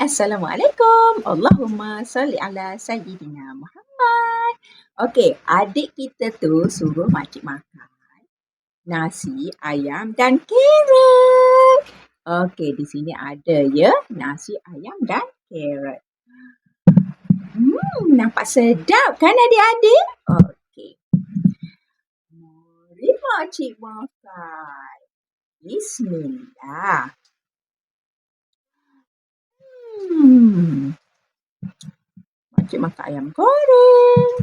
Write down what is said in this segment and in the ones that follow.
Assalamualaikum. Allahumma salli ala Sayyidina Muhammad. Okey, adik kita tu suruh makcik makan nasi, ayam dan carrot. Okey, di sini ada ya nasi, ayam dan carrot. Nampak sedap kan adik-adik? Okey. Mari makcik makan. Bismillah. Makcik makan ayam goreng.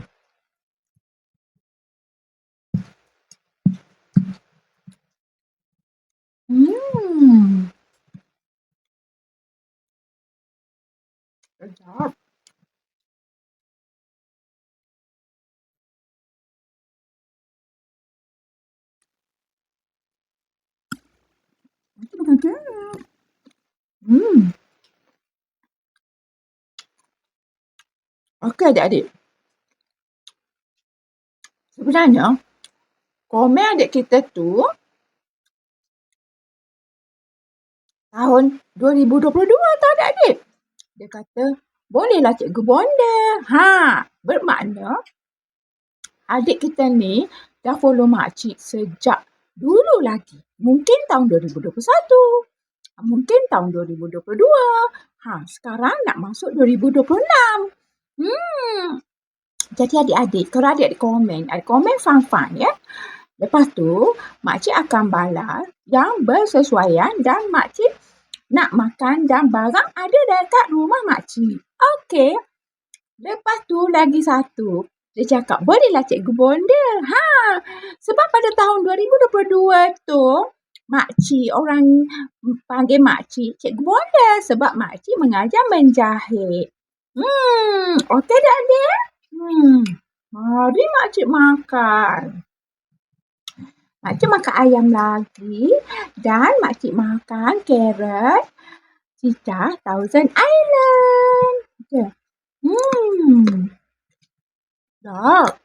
Sedap. Makcik makan carrot. Okey adik-adik. Sebenarnya, komen adik kita tu tahun 2022 tau adik-adik. Dia kata, bolehlah cikgu bonda. Bermakna adik kita ni dah follow makcik sejak dulu lagi. Mungkin tahun 2021. Mungkin tahun 2022. Sekarang nak masuk 2026. Jadi adik-adik, kalau adik-adik komen fun-fun ya. Lepas tu, makcik akan balas yang bersesuaian dan makcik nak makan dan barang ada dekat rumah makcik. Okey. Lepas tu lagi satu, dia cakap, bolehlah cikgu bonda. Sebab pada tahun 2022 tu, makcik, orang panggil makcik cikgu bonda sebab makcik mengajar menjahit. Okey adik-adik? Mari makcik makan. Makcik makan ayam lagi dan makcik makan carrot cicah Thousand Island. Sedap.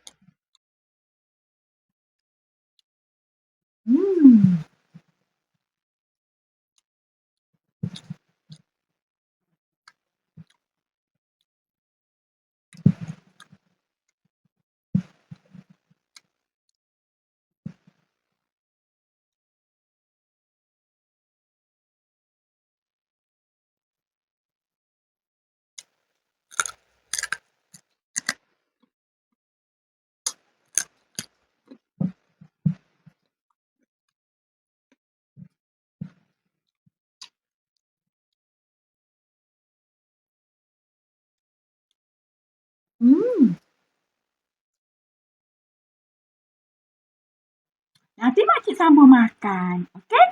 Nanti makcik sambung makan. Okey?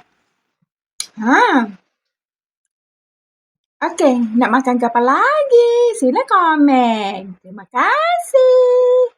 Okey, nak makan ke apa lagi? Sila komen. Terima kasih.